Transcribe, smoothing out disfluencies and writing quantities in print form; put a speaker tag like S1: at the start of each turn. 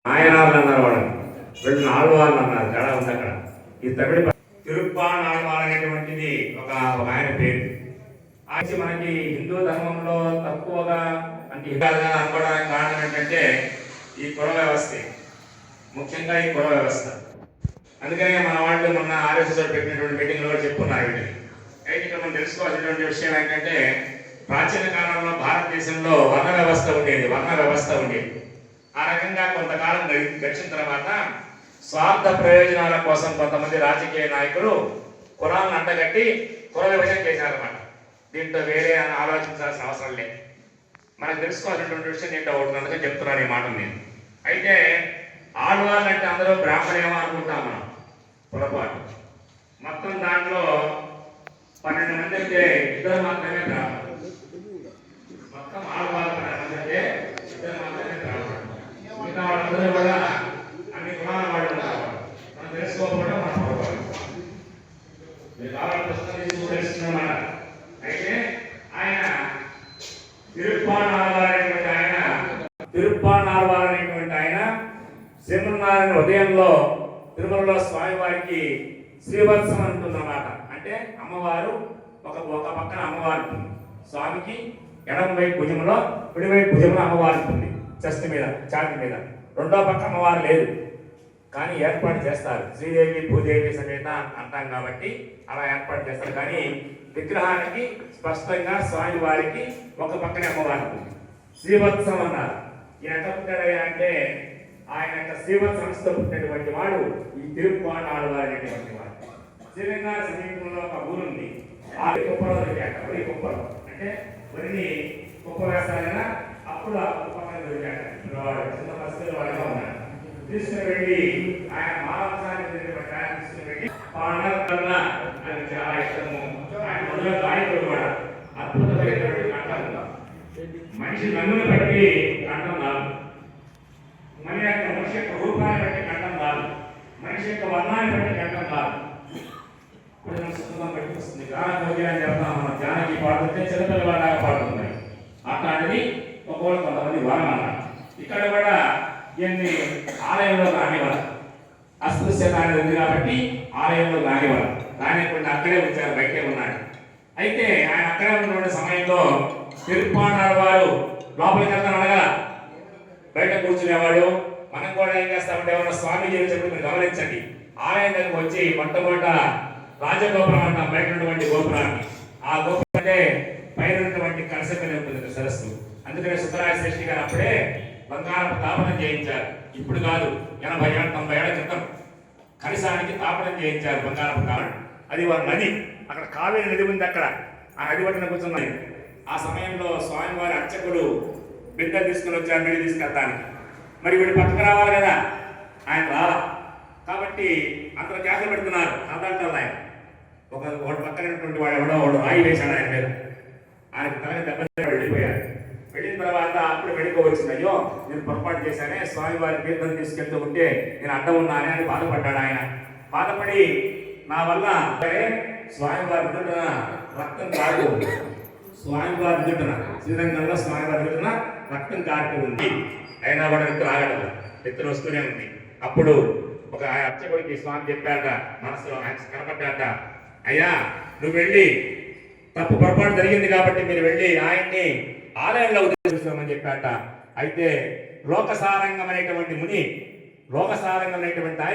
S1: నాయనార్లు అన్నారు వాడు, వీళ్ళు ఆళ్వార్లు అన్నారు. తేడా ఉంది అక్కడ. ఈ తమిళ తిరుప్పాన్ ఆళ్వార్ అనేటువంటిది ఒక ఆయన పేరు. అది మనకి హిందూ ధర్మంలో తక్కువగా అంటే అనుకోవడానికి కారణం ఏంటంటే ఈ కుల వ్యవస్థ, ముఖ్యంగా ఈ కుల వ్యవస్థ. అందుకనే మన వాళ్ళు మొన్న ఆర్ఎస్ఎస్ పెట్టినటువంటి మీటింగ్లో కూడా చెప్పుకున్నారు వీటిని. అయితే ఇక్కడ మనం తెలుసుకోవాల్సినటువంటి విషయం ఏంటంటే ప్రాచీన కాలంలో భారతదేశంలో వర్ణ వ్యవస్థ ఉండేది. ఆ రకంగా కొంతకాలం గడిచిన తర్వాత స్వార్థ ప్రయోజనాల కోసం కొంతమంది రాజకీయ నాయకులు కులాలను అంటగట్టి కుల విభజన చేశారన్నమాట. దీంట్లో వేరే ఆలోచించాల్సిన అవసరం లేదు. మనకు తెలుసుకోవాల్సినటువంటి విషయం ఏంటో ఒకటి అందుకని చెప్తున్నాను ఈ మాట నేను. అయితే ఆళ్వార్లు అంటే అందరూ బ్రాహ్మణేమో అనుకుంటాం మనం, పొరపాటు. మొత్తం దాంట్లో 12 మంది అయితే ఇద్దరు మాత్రమే బ్రాహ్మణులు. మొత్తం ఆళ్వార్లు 12 మంది అయితే ఇద్దరు మాత్రమే బ్రాహ్మణులు. మిగతా వాళ్ళందరూ కూడా అన్ని కులాల వాళ్ళు ఉన్నారు. మనం తెలుసుకోకపోవడం మన పొరపాటు. మీరు కావాలి పుస్తకం తీసుకు తెలుసుకున్నమాట. అయితే ఆయన తిరుప్పాన్ ఆళ్వార్ అనేటువంటి ఆయన శ్రీమన్నారాయణ ఉదయంలో తిరుమలలో స్వామివారికి శ్రీవత్సం అంటుందన్నమాట. అంటే అమ్మవారు ఒక పక్కన అమ్మవారు ఉంటుంది, స్వామికి ఎడమ వైపు భుజంలో, కుడివైపు భుజంలో అమ్మవారు ఉంటుంది, చెస్ట్ మీద, ఛాతి మీద. రెండో పక్క అమ్మవారు లేదు, కానీ ఏర్పాటు చేస్తారు. శ్రీదేవి భూదేవి సమేత అంటాం కాబట్టి అలా ఏర్పాటు చేస్తారు. కానీ విగ్రహానికి స్పష్టంగా స్వామివారికి ఒక పక్కనే అమ్మవారు ఉంటుంది. శ్రీవత్సం అన్నారు. ఈయన ఎట్లా పుట్టాడయ్యా అంటే ఆయన యొక్క శ్రీవత్ సంస్థ పుట్టినటువంటి వాడు ఈ తిరుప్పాన్ ఆళ్వార్ అనేటువంటి వాడు. శ్రీరంగార సమీపంలో ఒక ఊరుంది, ఆ కుప్పలో దొరికాక. వరి కుప్పలో అంటే వరిని కుప్ప వేస్తారైనా అప్పుడు ఆ కుప్పగా దొరికాక. వాడు చిన్న పరిస్థితులు వాడుగా ఉన్నాడు. తీసుకుని వెళ్ళి ఆయన మాంసాన్ని తీసుకుని వెళ్ళి పాండవ ఆయన చాలా ఇష్టము. ఆయన మొదలు గాయకుడు కూడా అద్భుతమైనటువంటి కంఠం. మనిషి నన్నును బట్టి కంఠం రాదు, మనిషి యొక్క రూపాన్ని బట్టి కంఠం రాదు, మనిషి యొక్క వర్ణాన్ని బట్టి కంఠం రాదు. ఇప్పుడు మనం సుఖం బట్టి వస్తుంది. గానభోగ్యం అని చెప్తాం మనం. జానకి పాడుతుంటే చిన్నపిల్లవాళ్ళగా పాడుతున్నాయి. అట్లాంటిది ఒకవేళ కొంతమంది వరం అన్నారు. ఇక్కడ కూడా ఇవన్నీ ఆలయంలో రానివారు. అస్పృశ్యత అనేది ఉంది కాబట్టి ఆలయంలో రానివారు. రానివ్వకుండా అక్కడే వచ్చారు, బయటే ఉన్నాడు. అయితే ఆయన అక్కడే ఉన్న సమయంలో తిరుప్పాన్ ఆళ్వారు లోపలికి వెళ్తాను అనగా బయట కూర్చునేవాడు. మనం కూడా ఏం చేస్తామంటే ఏమన్నా స్వామీజీ చెప్పి మీరు గమనించండి. ఆలయం దగ్గరకు వచ్చి మొట్టమొదట రాజగోపురం అంటాం, బయట ఉన్నటువంటి గోపురాన్ని. ఆ గోపురం అంటే పైన ఉన్నటువంటి కలసకనే ఉంటుంది సరస్సు. అందుకనే సుబ్బరాయ శ్రేష్ఠి గారు అప్పుడే బంగారపు తాపనం చేయించారు. ఇప్పుడు కాదు, 80 ఏళ్ళ 90 ఏళ్ల క్రితం కలశానికి తాపనం చేయించారు బంగారపు తాపనం. అది వారి నది, అక్కడ కావేరి నది ఉంది. అక్కడ ఆ నది ఒడ్డున కూర్చున్నాయి. ఆ సమయంలో స్వామివారి అర్చకులు బిడ్డలు తీసుకుని వచ్చారు నీళ్ళు తీసుకెళ్తానికి. మరి వీడు పక్కకు రావాలి కదా, ఆయన రాలా. కాబట్టి అందరూ కేకలు పెడుతున్నారు. సాధారణ ఆయన ఒకటి పక్కనటువంటి వాడు రాయి వేశాడు ఆయన మీద. ఆయనకు తలకి దెబ్బ వెళ్ళిపోయాడు. వెళ్ళిన తర్వాత అప్పుడు వెళ్ళిపోవచ్చింది. అయ్యో నేను పొరపాటు చేశానే, స్వామివారి తీర్థం తీసుకెళ్తూ ఉంటే నేను అడ్డం ఉన్నానే అని బాధపడ్డాడు ఆయన. బాధపడి నా వల్ల స్వామివారి దుడ్డున రక్తం కారు, స్వామివారి దుడ్డున శ్రీరంగంలో స్వామివారి దుడ్డున రక్తం కారుతూ ఉంది. అయినా కూడా నెత్తులు ఆగడం, నెత్తులు వస్తూనే ఉంది. అప్పుడు ఒక అర్చకుడికి స్వామి చెప్పాట, మనసులో కనపడ్డాట, అయ్యా నువ్వు వెళ్ళి తప్పు పొరపాటు జరిగింది కాబట్టి మీరు వెళ్ళి ఆయన్ని ఆలయంలో ఉద్దేశిస్తామని చెప్పాట. అయితే లోకసారంగం అనేటువంటి ముని, లోకసారంగం అనేటువంటి ఆయన